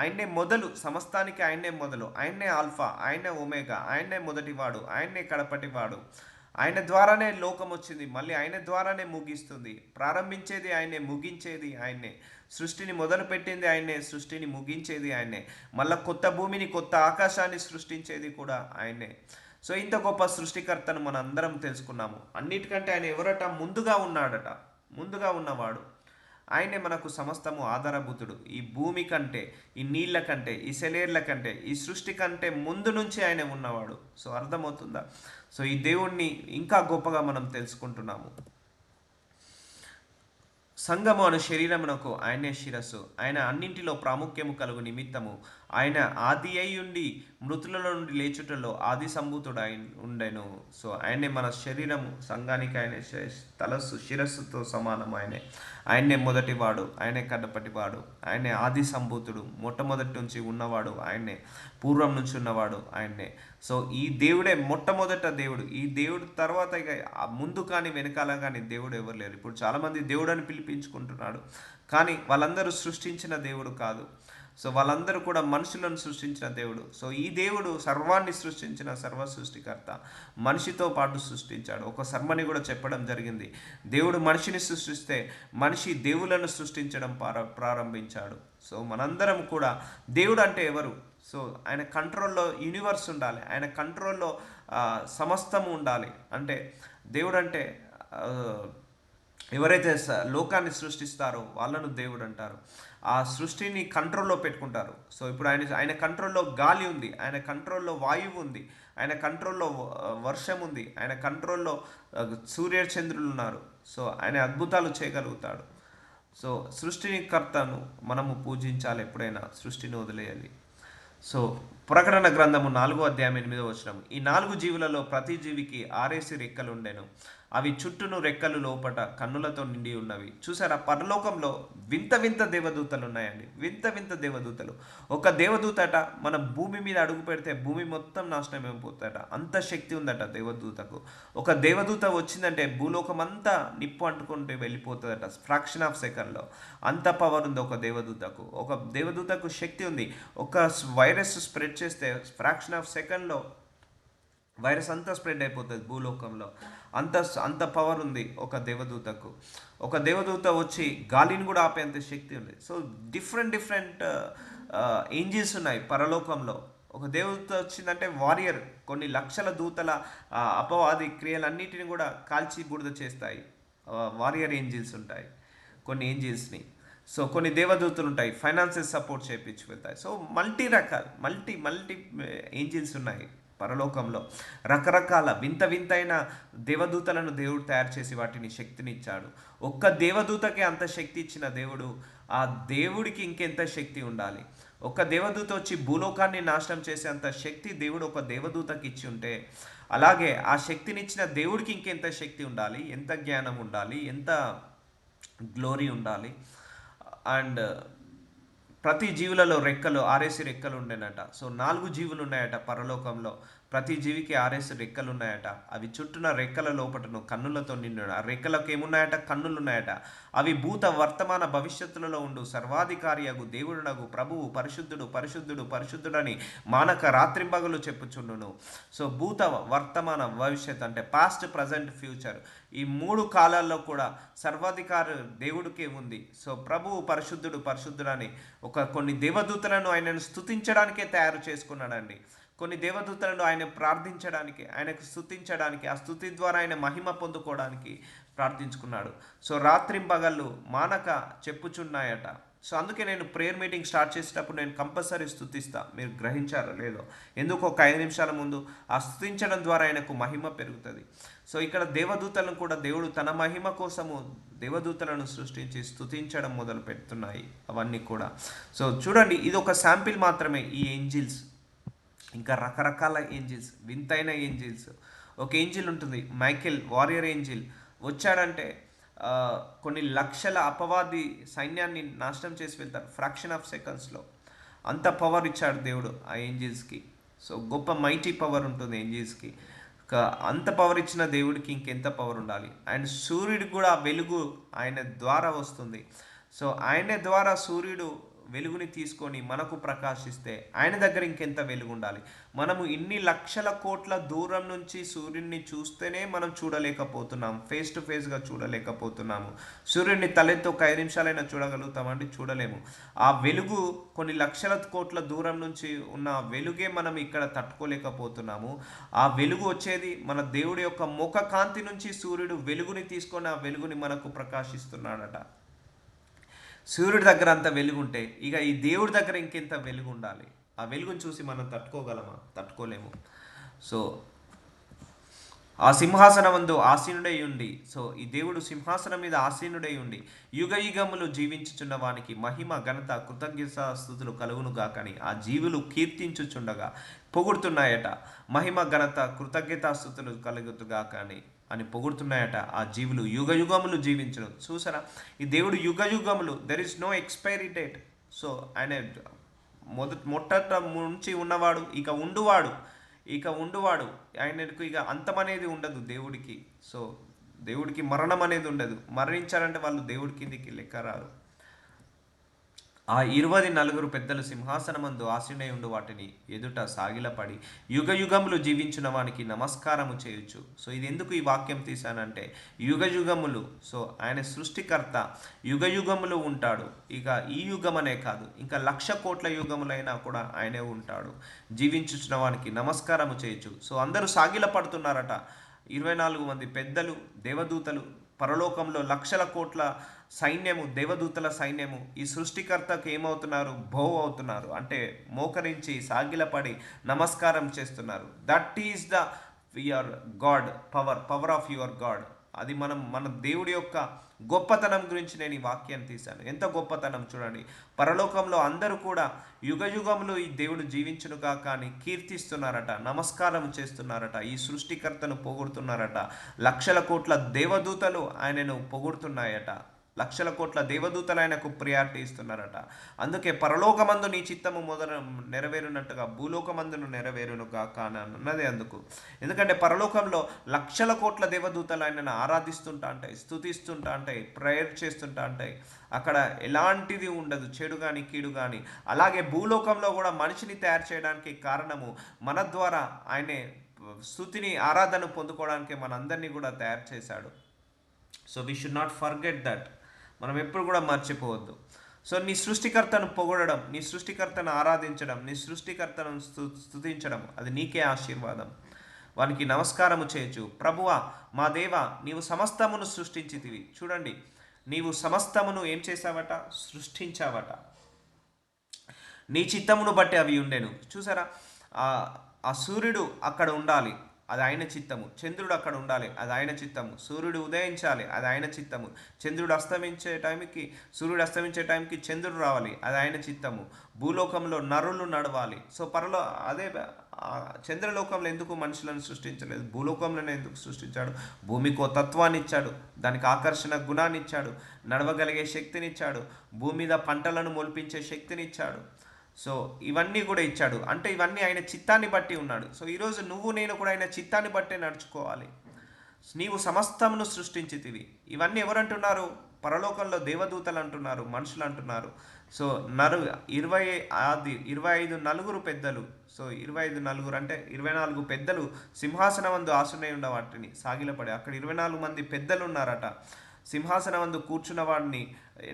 ఆయనే మొదలు, సమస్తానికి ఆయనే మొదలు, ఆయనే ఆల్ఫా, ఆయనే ఒమేగా, ఆయనే మొదటివాడు, ఆయనే కడపటివాడు. ఆయన ద్వారానే లోకం వచ్చింది, మళ్ళీ ఆయన ద్వారానే ముగిస్తుంది. ప్రారంభించేది ఆయనే, ముగించేది ఆయనే. సృష్టిని మొదలుపెట్టింది ఆయనే, సృష్టిని ముగించేది ఆయనే. మళ్ళీ కొత్త భూమిని, కొత్త ఆకాశాన్ని సృష్టించేది కూడా ఆయనే. సో ఇంత గొప్ప సృష్టికర్తను మనం అందరం తెలుసుకున్నాము. అన్నిటికంటే ఆయన ఎవరట, ముందుగా ఉన్నాడట, ముందుగా ఉన్నవాడు. ఆయనే మనకు సమస్తము ఆధారభూతుడు. ఈ భూమి కంటే, ఈ నీళ్ళ కంటే, ఈ సెలేర్ల కంటే, ఈ సృష్టి కంటే ముందు నుంచి ఆయన ఉన్నవాడు. సో అర్థమవుతుందా? సో ఈ దేవుణ్ణి ఇంకా గొప్పగా మనం తెలుసుకుంటున్నాము. సంఘము అను శరీరమునకు ఆయనే శిరస్సు. ఆయన అన్నింటిలో ప్రాముఖ్యము కలుగు నిమిత్తము ఆయన ఆది అయి ఉండి మృతులలో నుండి లేచుటలో ఆది సంభూతుడు ఉండెను. సో ఆయనే మన శరీరము, సంఘానికి ఆయన తలస్సు, శిరస్సుతో సమానం. ఆయనే మొదటివాడు, ఆయనే కడపటివాడు, ఆయనే ఆది సంభూతుడు, మొట్టమొదటి నుంచి ఉన్నవాడు ఆయనే, పూర్వం నుంచి ఉన్నవాడు ఆయనే. సో ఈ దేవుడే మొట్టమొదట దేవుడు. ఈ దేవుడు తర్వాత ఇక ముందు కానీ వెనకాల కానీ దేవుడు ఎవరు లేరు. ఇప్పుడు చాలామంది దేవుడు అని పిలిపించుకుంటున్నాడు, కానీ వాళ్ళందరూ సృష్టించిన దేవుడు కాదు. సో వాళ్ళందరూ కూడా మనుషులను సృష్టించిన దేవుడు. సో ఈ దేవుడు సర్వాన్ని సృష్టించిన సర్వ సృష్టికర్త, మనిషితో పాటు సృష్టించాడు. ఒక సర్మని కూడా చెప్పడం జరిగింది, దేవుడు మనిషిని సృష్టిస్తే మనిషి దేవులను సృష్టించడం ప్రారంభించాడు. సో మనందరం కూడా దేవుడు అంటే ఎవరు? సో ఆయన కంట్రోల్లో యూనివర్స్ ఉండాలి, ఆయన కంట్రోల్లో సమస్తము ఉండాలి. అంటే దేవుడు అంటే ఎవరైతే లోకాన్ని సృష్టిస్తారో వాళ్ళను దేవుడు అంటారు. ఆ సృష్టిని కంట్రోల్లో పెట్టుకుంటారు. సో ఇప్పుడు ఆయన కంట్రోల్లో గాలి ఉంది, ఆయన కంట్రోల్లో వాయువు ఉంది, ఆయన కంట్రోల్లో వర్షం ఉంది, ఆయన కంట్రోల్లో సూర్యచంద్రులు ఉన్నారు. సో ఆయన అద్భుతాలు చేయగలుగుతాడు. సో సృష్టిని కర్తను మనము పూజించాలి, ఎప్పుడైనా సృష్టిని వదిలేయాలి. సో ప్రకటన గ్రంథము 4:8 ఈ 4 జీవులలో ప్రతి జీవికి 6 రెక్కలు ఉండెను, అవి చుట్టూను రెక్కలు లోపట కన్నులతో నిండి ఉన్నవి. చూసారా, పరలోకంలో వింత వింత దేవదూతలు ఉన్నాయండి, వింత వింత దేవదూతలు. ఒక దేవదూతట మన భూమి మీద అడుగు పెడితే భూమి మొత్తం నాశనం అయిపోతాడట, అంత శక్తి ఉందట దేవదూతకు. ఒక దేవదూత వచ్చిందంటే భూలోకం అంతా నిప్పు అంటుకుంటే వెళ్ళిపోతుందట ఫ్రాక్షన్ ఆఫ్ సెకండ్లో. అంత పవర్ ఉంది ఒక దేవదూతకు. ఒక దేవదూతకు శక్తి ఉంది. ఒక వైరస్ స్ప్రెడ్ చేస్తే ఫ్రాక్షన్ ఆఫ్ సెకండ్లో వైరస్ అంతా స్ప్రెడ్ అయిపోతుంది భూలోకంలో. అంత పవర్ ఉంది ఒక దేవదూతకు. ఒక దేవదూత వచ్చి గాలిని కూడా ఆపేంత శక్తి ఉంది. సో డిఫరెంట్ ఏంజిల్స్ ఉన్నాయి పరలోకంలో. ఒక దేవదూత వచ్చిందంటే వారియర్, కొన్ని లక్షల దూతల అపవాది క్రియలన్నిటిని కూడా కాల్చి బూడిద చేస్తాయి. వారియర్ ఏంజిల్స్ ఉంటాయి కొన్ని ఏంజిల్స్ని. సో కొన్ని దేవదూతలు ఉంటాయి, ఫైనాన్సెస్ సపోర్ట్ చేయించి వెళ్తాయి. సో మల్టీ ఏంజిల్స్ ఉన్నాయి పరలోకంలో. రకరకాల వింతైన దేవదూతలను దేవుడు తయారు చేసి వాటిని శక్తినిచ్చాడు. ఒక్క దేవదూతకే అంత శక్తి ఇచ్చిన దేవుడు, ఆ దేవుడికి ఇంకెంత శక్తి ఉండాలి? ఒక దేవదూత వచ్చి భూలోకాన్ని నాశనం చేసే అంత శక్తి దేవుడు ఒక దేవదూతకి ఇచ్చి ఉంటే, అలాగే ఆ శక్తినిచ్చిన దేవుడికి ఇంకెంత శక్తి ఉండాలి, ఎంత జ్ఞానం ఉండాలి, ఎంత గ్లోరీ ఉండాలి. అండ్ ప్రతి జీవులలో రెక్కలు 6 రెక్కలు ఉండేనట. సో 4 జీవులు ఉన్నాయట పరలోకంలో. ప్రతి జీవికి 6 రెక్కలు ఉన్నాయట. అవి చుట్టూన రెక్కల లోపటను కన్నులతో నిండు. ఆ రెక్కలకు ఏమున్నాయట? కన్నులు ఉన్నాయట. అవి భూత వర్తమాన భవిష్యత్తులలో ఉండు సర్వాధికారియగు దేవుడునగు ప్రభువు పరిశుద్ధుడని మానక రాత్రింబగలు చెప్పుచుండును. సో భూత వర్తమాన భవిష్యత్ అంటే పాస్ట్, ప్రజెంట్, ఫ్యూచర్, ఈ 3 కాలాల్లో కూడా సర్వాధికారి దేవుడికే ఉంది. సో ప్రభువు పరిశుద్ధుడని కొన్ని దేవదూతలను ఆయనను స్తుతించడానికే తయారు చేసుకున్నాడండి. కొన్ని దేవదూతలను ఆయన ప్రార్థించడానికి, ఆయనకు స్తుతించడానికి, ఆ స్తుతి ద్వారా ఆయన మహిమ పొందుకోవడానికి ప్రార్థించుకున్నాడు. సో రాత్రింబగళ్ళు మానక చెప్పుచున్నాయట. సో అందుకే నేను ప్రేయర్ మీటింగ్ స్టార్ట్ చేసేటప్పుడు నేను కంపల్సరీ స్తుతిస్తా. మీరు గ్రహించారో లేదో? ఎందుకు ఒక 5 నిమిషాల ముందు ఆ స్తుతించడం ద్వారా ఆయనకు మహిమ పెరుగుతుంది. సో ఇక్కడ దేవదూతలను కూడా దేవుడు తన మహిమ కోసము దేవదూతలను సృష్టించి స్తుతించడం మొదలు పెడుతున్నాయి అవన్నీ కూడా. సో చూడండి, ఇది ఒక శాంపిల్ మాత్రమే ఈ ఏంజిల్స్. ఇంకా రకరకాల ఏంజిల్స్, వింతైన ఏంజిల్స్. ఒక ఏంజిల్ ఉంటుంది మైకేల్, వారియర్ ఏంజిల్. వచ్చాడంటే కొన్ని లక్షల అపవాది సైన్యాన్ని నాశనం చేసి వెళ్తారు ఫ్రాక్షన్ ఆఫ్ సెకండ్స్లో. అంత పవర్ ఇచ్చాడు దేవుడు ఆ ఏంజిల్స్కి. సో గొప్ప మైటీ పవర్ ఉంటుంది ఏంజిల్స్కి. అంత పవర్ ఇచ్చిన దేవుడికి ఇంకెంత పవర్ ఉండాలి? అండ్ సూర్యుడికి కూడా వెలుగు ఆయన ద్వారా వస్తుంది. సో ఆయన ద్వారా సూర్యుడు వెలుగుని తీసుకొని మనకు ప్రకాశిస్తే ఆయన దగ్గర ఇంకెంత వెలుగు ఉండాలి? మనము ఇన్ని లక్షల కోట్ల దూరం నుంచి సూర్యుడిని చూస్తేనే మనం చూడలేకపోతున్నాం, ఫేస్ టు ఫేస్గా చూడలేకపోతున్నాము. సూర్యుడిని తలెత్తి ఒక 5 నిమిషాలైనా చూడగలుగుతామండి? చూడలేము. ఆ వెలుగు కొన్ని లక్షల కోట్ల దూరం నుంచి ఉన్న వెలుగే మనం ఇక్కడ తట్టుకోలేకపోతున్నాము. ఆ వెలుగు వచ్చేది మన దేవుడి యొక్క ముఖ కాంతి నుంచి. సూర్యుడు వెలుగుని తీసుకొని ఆ వెలుగుని మనకు ప్రకాశిస్తున్నాడట. సూర్యుడి దగ్గర అంత వెలుగుంటే ఇక ఈ దేవుడి దగ్గర ఇంకెంత వెలుగు ఉండాలి. ఆ వెలుగును చూసి మనం తట్టుకోగలమా? తట్టుకోలేము. సో ఆ సింహాసనమందు ఆసీనుడై ఉండి, సో ఈ దేవుడు సింహాసనం మీద ఆసీనుడై ఉండి యుగ యుగములు జీవించుచున్న వానికి మహిమ ఘనత కృతజ్ఞత స్థుతులు కలుగును గాకని ఆ జీవులు కీర్తించుచుండగా పొగుడుతున్నాయట. మహిమ ఘనత కృతజ్ఞత స్థుతులు కలుగుతుగాక అని పొగుడుతున్నాయట. ఆ జీవులు యుగ యుగములు జీవించడం. చూసారా, ఈ దేవుడు యుగ యుగములు, there is no expiry date. So ఆయన మొట్టట నుంచి ఉన్నవాడు, ఇక ఉండువాడు. ఆయనకు ఇక అంతం అనేది ఉండదు దేవుడికి. సో దేవుడికి మరణం అనేది ఉండదు. మరణించాలంటే వాళ్ళు దేవుడి కిందికి లెక్క రారు. ఆ 24 పెద్దలు సింహాసనమందు ఆసీనుడై ఉండు వాటిని ఎదుట సాగిలపడి యుగ యుగములు జీవించిన వానికి నమస్కారము చేయొచ్చు. సో ఇది ఎందుకు ఈ వాక్యం తీశానంటే, యుగ యుగములు, సో ఆయన సృష్టికర్త యుగ యుగములు ఉంటాడు. ఇక ఈ యుగమనే కాదు, ఇంకా 1,00,00,000 యుగములైనా కూడా ఆయనే ఉంటాడు. జీవించుచున్న వానికి నమస్కారము చేయొచ్చు. సో అందరూ సాగిల పడుతున్నారట. 24 మంది పెద్దలు, దేవదూతలు, పరలోకంలో 1,00,00,000 సైన్యము, దేవదూతల సైన్యము ఈ సృష్టికర్తకు ఏమవుతున్నారు? భో అవుతున్నారు. అంటే మోకరించి సాగిలపడి నమస్కారం చేస్తున్నారు. That is the your God power of your God. అది మన దేవుడి యొక్క గొప్పతనం గురించి నేను ఈ వాక్యాన్ని తీశాను. ఎంత గొప్పతనం చూడండి. పరలోకంలో అందరూ కూడా యుగ యుగంలో ఈ దేవుడు జీవించునుగా కానీ కీర్తిస్తున్నారట, నమస్కారం చేస్తున్నారట, ఈ సృష్టికర్తను పొగుడుతున్నారట. 1,00,00,000 దేవదూతలు ఆయనను పొగుడుతున్నాయట. 1,00,00,000 దేవదూతలు ఆయనకు ప్రియారిటీ ఇస్తున్నారట. అందుకే పరలోకమందు నీ చిత్తము నెరవేరునట్టుగా భూలోకమందును నెరవేరునుగా కానన్నదే అందుకు. ఎందుకంటే పరలోకంలో 1,00,00,000 దేవదూతలు ఆయనను ఆరాధిస్తుంటా ఉంటాయి, స్తుతిస్తుంటా ఉంటాయి, ప్రేయర్ చేస్తుంటా ఉంటాయి. అక్కడ ఎలాంటిది ఉండదు, చెడు కానీ కీడు కానీ. అలాగే భూలోకంలో కూడా మనిషిని తయారు చేయడానికి కారణము మన ద్వారా ఆయనే స్తుతిని, ఆరాధన పొందుకోవడానికి మనందరినీ కూడా తయారు చేశాడు. So we should not forget that. మనం ఎప్పుడు కూడా మర్చిపోవద్దు. సో నీ సృష్టికర్తను పొగడడం, నీ సృష్టికర్తను ఆరాధించడం, నీ సృష్టికర్తను స్తుతించడం అది నీకే ఆశీర్వాదం. వానికి నమస్కారము చేయొచ్చు. ప్రభువా మా దేవా, నీవు సమస్తమును సృష్టించితివి. చూడండి, నీవు సమస్తమును ఏం చేసావట? సృష్టించావట. నీ చిత్తమును బట్టి అవి ఉండెను. చూసారా, ఆ సూర్యుడు అక్కడ ఉండాలి, అది ఆయన చిత్తము. చంద్రుడు అక్కడ ఉండాలి, అది ఆయన చిత్తము. సూర్యుడు ఉదయించాలి, అది ఆయన చిత్తము. సూర్యుడు అస్తమించే టైంకి చంద్రుడు రావాలి, అది ఆయన చిత్తము. భూలోకంలో నరులు నడవాలి. సో అదే చంద్రలోకంలో ఎందుకు మనుషులను సృష్టించలేదు? భూలోకంలోనే ఎందుకు సృష్టించాడు? భూమికి ఓ తత్వాన్ని ఇచ్చాడు, దానికి ఆకర్షణ గుణాన్ని ఇచ్చాడు, నడవగలిగే శక్తిని ఇచ్చాడు, భూమి మీద పంటలను మొలిపించే శక్తిని ఇచ్చాడు. సో ఇవన్నీ కూడా ఇచ్చాడు. అంటే ఇవన్నీ ఆయన చిత్తాన్ని బట్టి ఉన్నాడు. సో ఈరోజు నువ్వు నేను కూడా ఆయన చిత్తాన్ని బట్టే నడుచుకోవాలి. నీవు సమస్తమును సృష్టించితివి. ఇవన్నీ ఎవరంటున్నారు? పరలోకంలో దేవదూతలు అంటున్నారు, మనుషులు అంటున్నారు. సో 25 నలుగురు పెద్దలు. సో 25 నలుగురు అంటే 24 పెద్దలు సింహాసనమందు ఆసీనులై ఉన్న వాటిని సాగిలపడి అక్కడ 24 మంది పెద్దలు ఉన్నారట. సింహాసనమందు కూర్చున్న వాడిని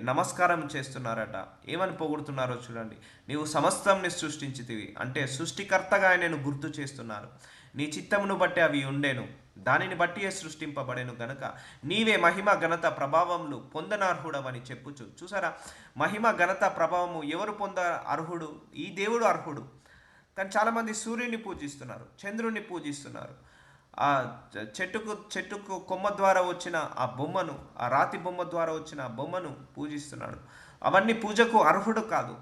నమస్కారం చేస్తున్నారట. ఏమని పొగుడుతున్నారో చూడండి. నీవు సమస్తంని సృష్టించితివి అంటే సృష్టికర్తగా ఆయనను గుర్తు చేస్తున్నారు. నీ చిత్తమును బట్టి అవి ఉండేను, దానిని బట్టియే సృష్టింపబడేను గనక నీవే మహిమ ఘనత ప్రభావములు పొందనర్హుడవని చెప్పుచు. చూసారా, మహిమ ఘనత ప్రభావము ఎవరు పొంద అర్హుడు? ఈ దేవుడు అర్హుడు. కానీ చాలామంది సూర్యుని పూజిస్తున్నారు, చంద్రుని పూజిస్తున్నారు, ఆ చెట్టుకు కొమ్మ ద్వారా వచ్చిన ఆ బొమ్మను, ఆ రాతి బొమ్మ ద్వారా వచ్చిన ఆ బొమ్మను పూజిస్తున్నాడు. అవన్నీ పూజకు అర్హుడు కాదు,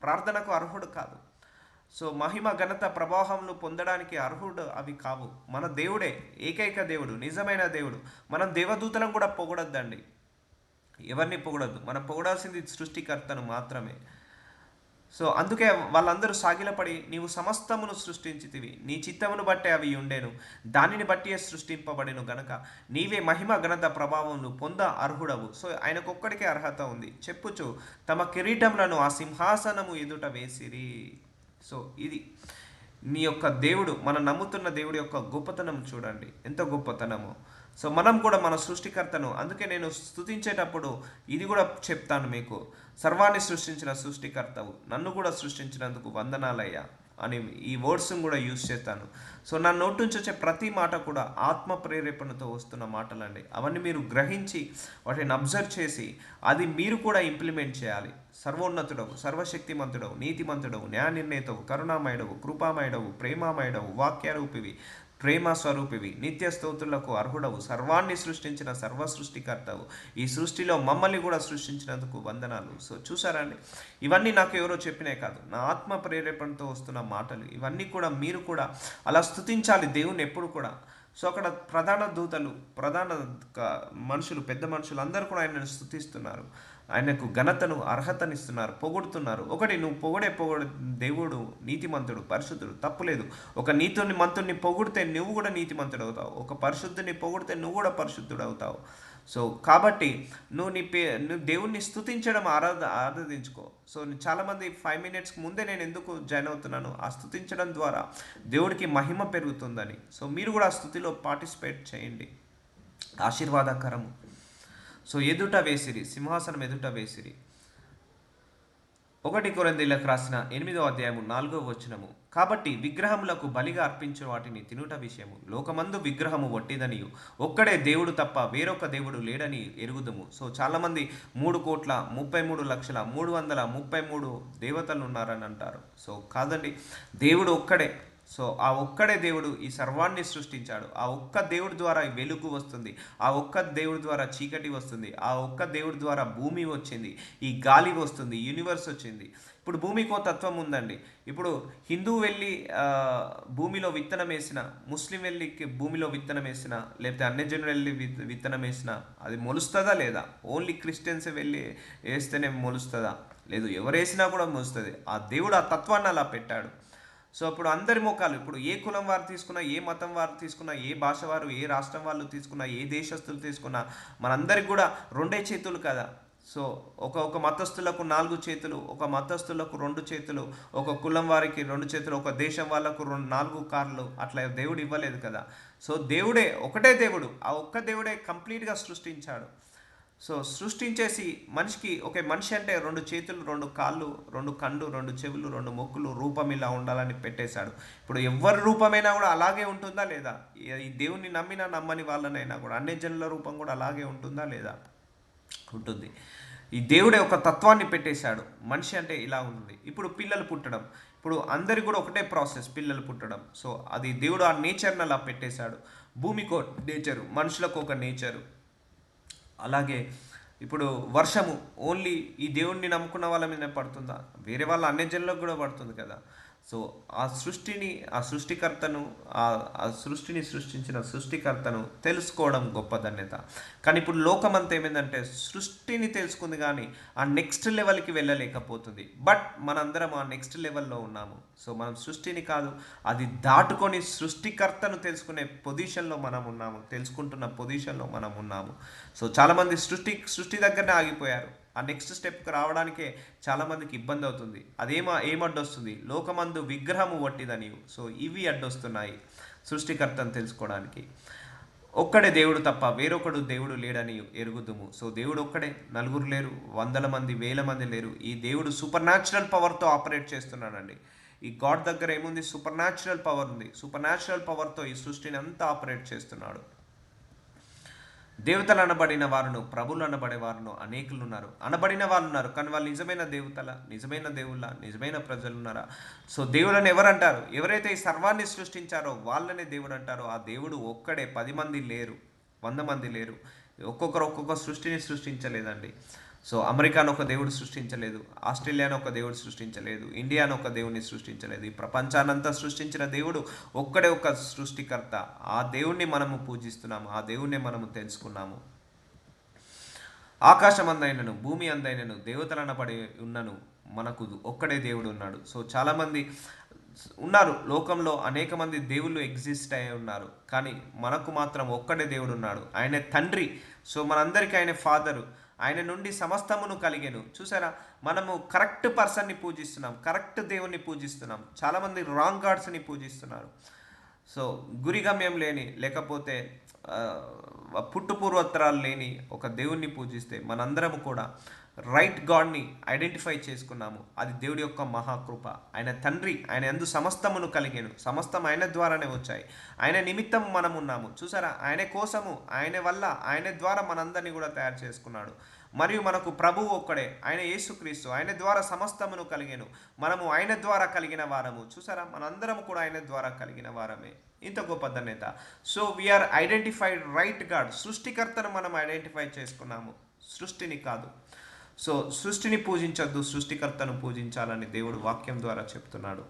ప్రార్థనకు అర్హుడు కాదు. సో మహిమ ఘనత ప్రభావములు పొందడానికి అర్హుడు అవి కావు. మన దేవుడే ఏకైక దేవుడు, నిజమైన దేవుడు. మనం దేవదూతలను కూడా పొగడొద్దండి, ఎవరిని పొగడొద్దు. మనం పొగడాల్సింది సృష్టికర్తను మాత్రమే. సో అందుకే వాళ్ళందరూ సాగిలపడి నీవు సమస్తమును సృష్టించితివి, నీ చిత్తమును బట్టే అవి ఉండేను, దానిని బట్టే సృష్టింపబడెను గనక నీవే మహిమ ఘనత ప్రభావమును పొంద అర్హుడవు. సో ఆయనకొక్కడికే అర్హత ఉంది. చెప్పుచు తమ కిరీటములను ఆ సింహాసనము ఎదుట వేసిరి. సో ఇది నీ యొక్క దేవుడు, మనం నమ్ముతున్న దేవుడి యొక్క గొప్పతనం చూడండి, ఎంత గొప్పతనమో. సో మనం కూడా మన సృష్టికర్తను, అందుకే నేను స్తుతించేటప్పుడు ఇది కూడా చెప్తాను మీకు, సర్వాన్ని సృష్టించిన సృష్టికర్తవు, నన్ను కూడా సృష్టించినందుకు వందనాలయ్యా. అని ఈ వర్డ్స్ని కూడా యూజ్ చేస్తాను. సో నా నోటి నుంచి వచ్చే ప్రతి మాట కూడా ఆత్మ ప్రేరేపణతో వస్తున్న మాటలండి. అవన్నీ మీరు గ్రహించి వాటిని అబ్జర్వ్ చేసి అది మీరు కూడా ఇంప్లిమెంట్ చేయాలి. సర్వోన్నతుడవు, సర్వశక్తిమంతుడవు, నీతిమంతుడవు, న్యాయ నిర్ణేతవు, కరుణామయుడవు, కృపామయుడవు, ప్రేమామయుడవు, వాక్యరూపివి, ప్రేమ స్వరూపివి, నిత్య స్తోత్రులకు అర్హుడవు, సర్వాన్ని సృష్టించిన సర్వ సృష్టికర్తవు, ఈ సృష్టిలో మమ్మల్ని కూడా సృష్టించినందుకు వందనాలు. సో చూసారండి, ఇవన్నీ నాకు ఎవరో చెప్పినే కాదు, నా ఆత్మ ప్రేరేపణతో వస్తున్న మాటలు. ఇవన్నీ కూడా మీరు కూడా అలా స్తుతించాలి దేవుని ఎప్పుడు కూడా. సో అక్కడ ప్రధాన దూతలు, ప్రధాన మనుషులు, పెద్ద మనుషులు అందరూ కూడా ఆయనను స్తుతిస్తున్నారు, ఆయనకు ఘనతను అర్హతనిస్తున్నారు, పొగుడుతున్నారు. ఒకటి, నువ్వు పొగడు దేవుడు నీతిమంతుడు, పరిశుద్ధుడు, తప్పులేదు. ఒక మంతుడిని పొగిడితే నువ్వు కూడా నీతిమంతుడు అవుతావు, ఒక పరిశుద్ధుని పొగిడితే నువ్వు కూడా పరిశుద్ధుడు అవుతావు. సో కాబట్టి నువ్వు దేవుణ్ణి స్తుతించడం ఆరాధించుకో. సో చాలామంది 5 minutes ముందే నేను ఎందుకు జాయిన్ అవుతున్నాను, ఆ స్తుతించడం ద్వారా దేవుడికి మహిమ పెరుగుతుందని. సో మీరు కూడా ఆ స్తుతిలో పార్టిసిపేట్ చేయండి, ఆశీర్వాదకరము. సో ఎదుట వేసిరి, సింహాసనం ఎదుట వేసిరి. 1 కొరింథీయులకు రాసిన 8వ అధ్యాయము 4వ వచనము. కాబట్టి విగ్రహములకు బలిగా అర్పించిన వాటిని తినుట విషయము లోకమందు విగ్రహము వట్టిదనియు, ఒక్కడే దేవుడు తప్ప వేరొక దేవుడు లేడని ఎరుగుదుము. సో చాలామంది 3,33,333 దేవతలు ఉన్నారని అంటారు. సో కాదండి, దేవుడు ఒక్కడే. సో ఆ ఒక్కడే దేవుడు ఈ సర్వాన్ని సృష్టించాడు. ఆ ఒక్క దేవుడి ద్వారా వెలుగు వస్తుంది, ఆ ఒక్క దేవుడి ద్వారా చీకటి వస్తుంది, ఆ ఒక్క దేవుడి ద్వారా భూమి వచ్చింది, ఈ గాలి వస్తుంది, యూనివర్స్ వచ్చింది. ఇప్పుడు భూమికో తత్వం ఉందండి. ఇప్పుడు హిందూ వెళ్ళి భూమిలో విత్తనం వేసిన, ముస్లిం వెళ్ళి భూమిలో విత్తనం వేసిన, లేకపోతే అన్యజనులు వెళ్ళి విత్తనం వేసిన అది మొలుస్తుందా లేదా? ఓన్లీ క్రిస్టియన్స్ వెళ్ళి వేస్తేనే మొలుస్తుందా? లేదు, ఎవరు వేసినా కూడా మొలుస్తుంది. ఆ దేవుడు ఆ తత్వాన్ని అలా పెట్టాడు. సో ఇప్పుడు అందరి ముఖాలు, ఇప్పుడు ఏ కులం వారు తీసుకున్నా, ఏ మతం వారు తీసుకున్నా, ఏ భాష వారు, ఏ రాష్ట్రం వాళ్ళు తీసుకున్నా, ఏ దేశస్తులు తీసుకున్నా, మనందరికి కూడా 2 చేతులు కదా. సో ఒక మతస్థులకు 4 చేతులు, ఒక మతస్థులకు 2 చేతులు, ఒక కులం వారికి 2 చేతులు, ఒక దేశం వాళ్ళకు 4 కార్లు, అట్లా దేవుడు ఇవ్వలేదు కదా. సో దేవుడే, ఒకటే దేవుడు, ఆ ఒక్క దేవుడే కంప్లీట్గా సృష్టించాడు. సో సృష్టించేసి మనిషికి, మనిషి అంటే 2 చేతులు, 2 కాళ్ళు, 2 కళ్ళు, 2 చెవులు, 2 ముక్కులు, రూపం ఇలా ఉండాలని పెట్టేశాడు. ఇప్పుడు ఎవరి రూపమైనా కూడా అలాగే ఉంటుందా లేదా? ఈ దేవుణ్ణి నమ్మినా నమ్మని వాళ్ళనైనా కూడా అన్ని జనుల రూపం కూడా అలాగే ఉంటుందా లేదా? ఉంటుంది. ఈ దేవుడే ఒక తత్వాన్ని పెట్టేశాడు, మనిషి అంటే ఇలా ఉంది. ఇప్పుడు పిల్లలు పుట్టడం, ఇప్పుడు అందరికి కూడా ఒకటే ప్రాసెస్, పిల్లలు పుట్టడం. సో అది దేవుడు ఆ నేచర్ని అలా పెట్టేశాడు. భూమికి ఒక నేచరు, మనుషులకు ఒక నేచరు. అలాగే ఇప్పుడు వర్షము ఓన్లీ ఈ దేవుణ్ణి నమ్ముకున్న వాళ్ళ మీద పడుతుందా? వేరే వాళ్ళ అన్ని జనులకు కూడా పడుతుంది కదా. సో ఆ సృష్టికర్తను, ఆ సృష్టిని సృష్టించిన సృష్టికర్తను తెలుసుకోవడం గొప్ప ధన్యత. కానీ ఇప్పుడు లోకమంతా ఏమైందంటే సృష్టిని తెలుసుకుంది కానీ ఆ నెక్స్ట్ లెవెల్కి వెళ్ళలేకపోతుంది. బట్ మనందరం ఆ నెక్స్ట్ లెవెల్లో ఉన్నాము. సో మనం సృష్టిని కాదు, అది దాటుకొని సృష్టికర్తను తెలుసుకునే పొజిషన్లో మనం ఉన్నాము, తెలుసుకుంటున్న పొజిషన్లో మనం ఉన్నాము. సో చాలామంది సృష్టి దగ్గరనే ఆగిపోయారు. ఆ నెక్స్ట్ స్టెప్కి రావడానికే చాలామందికి ఇబ్బంది అవుతుంది. ఏమడ్డొస్తుంది? లోకమందు విగ్రహము వట్టిదని. సో ఇవి అడ్డొస్తున్నాయి సృష్టికర్తను తెలుసుకోవడానికి. ఒక్కడే దేవుడు తప్ప వేరొకడు దేవుడు లేడని ఎరుగుదుము. సో దేవుడు ఒక్కడే, నలుగురు లేరు, 100 మంది, 1000 మంది లేరు. ఈ దేవుడు సూపర్ న్యాచురల్ పవర్తో ఆపరేట్ చేస్తున్నాడండి. ఈ గాడ్ దగ్గర ఏముంది? సూపర్ న్యాచురల్ పవర్ ఉంది. సూపర్ న్యాచురల్ పవర్తో ఈ సృష్టిని అంతా ఆపరేట్ చేస్తున్నాడు. దేవతలు అనబడిన వారును, ప్రభులు అనబడే వారును అనేకులు ఉన్నారు. అనబడిన వాళ్ళు ఉన్నారు, కానీ వాళ్ళు నిజమైన దేవతల, నిజమైన దేవుళ్ళ, నిజమైన ప్రజలు ఉన్నారా? సో దేవుళ్ళని ఎవరంటారు? ఎవరైతే ఈ సర్వాన్ని సృష్టించారో వాళ్ళనే దేవుడు అంటారు. ఆ దేవుడు ఒక్కడే, 10 మంది లేరు, 100 మంది లేరు. ఒక్కొక్క సృష్టిని సృష్టించలేదండి. సో అమెరికాను ఒక దేవుడు సృష్టించలేదు, ఆస్ట్రేలియాను ఒక దేవుడు సృష్టించలేదు, ఇండియాను ఒక దేవుడిని సృష్టించలేదు. ఈ ప్రపంచానంతా సృష్టించిన దేవుడు ఒక్కడే ఒక సృష్టికర్త. ఆ దేవుణ్ణి మనము పూజిస్తున్నాము, ఆ దేవుణ్ణి మనము తెలుసుకున్నాము. ఆకాశం అందైనను, భూమి అందైనను, దేవతలనబడి ఉన్నను, మనకు ఒక్కడే దేవుడు ఉన్నాడు. సో చాలామంది ఉన్నారు లోకంలో, అనేక మంది దేవుళ్ళు ఎగ్జిస్ట్ అయి ఉన్నారు, కానీ మనకు మాత్రం ఒక్కడే దేవుడు ఉన్నాడు. ఆయనే తండ్రి. సో మనందరికీ ఆయన ఫాదరు. ఆయన నుండి సమస్తమును కలిగెను. చూసారా, మనము కరెక్ట్ పర్సన్ని పూజిస్తున్నాం, కరెక్ట్ దేవుణ్ణి పూజిస్తున్నాం. చాలామంది రాంగ్ గాడ్స్ని పూజిస్తున్నారు. సో గురిగమ్యం లేని, లేకపోతే పుట్టుపూర్వోత్తరాలు లేని ఒక దేవుణ్ణి పూజిస్తే మనందరం కూడా రైట్ గాడ్ని ఐడెంటిఫై చేసుకున్నాము. అది దేవుడి యొక్క మహాకృప. ఆయన తండ్రి, ఆయన యందు సమస్తమును కలిగాను, సమస్తం ఆయన ద్వారానే వచ్చాయి, ఆయన నిమిత్తం మనం ఉన్నాము. చూసారా, ఆయన కోసము, ఆయన వల్ల, ఆయన ద్వారా మనందరినీ కూడా తయారు చేసుకున్నాడు. మరియు మనకు ప్రభువు ఒక్కడే, ఆయన యేసుక్రీస్తు, ఆయన ద్వారా సమస్తమును కలిగాను, మనము ఆయన ద్వారా కలిగిన వారము. చూసారా, మనందరం కూడా ఆయన ద్వారా కలిగిన వారమే. ఇంత గొప్ప ధన్యత. So we are identified right God. సృష్టికర్తను మనం ఐడెంటిఫై చేసుకున్నాము, సృష్టిని కాదు. సో సృష్టిని పూజించొద్దు, సృష్టికర్తను పూజించాలని దేవుడు వాక్యం ద్వారా చెప్తున్నాడు.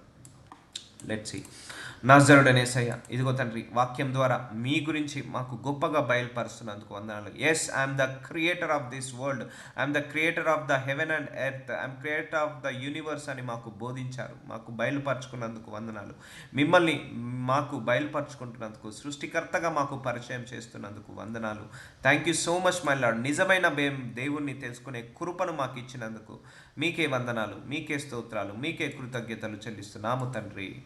Let's see. నజరుడైన యేసయ్య, ఇదిగో తండ్రి, వాక్యం ద్వారా మీ గురించి మాకు గొప్పగా బయలుపరుస్తున్నందుకు వందనాలు. Yes, I'm the creator of this world, I'm the creator of the heaven and earth, I'm creator of the universe అని మాకు బోధించారు, మాకు బయలుపరుచుకున్నందుకు వందనాలు. మిమ్మల్ని మాకు బయలుపరుచుకుంటున్నందుకు, సృష్టికర్తగా మాకు పరిచయం చేస్తున్నందుకు వందనాలు. Thank you so much my lord. నిజమైన దేవుణ్ణి తెలుసుకునే కృపను మాకు ఇచ్చినందుకు మీకే వందనాలు, మీకే స్తోత్రాలు, మీకే కృతజ్ఞతలు చెల్లిస్తున్నాము తండ్రి.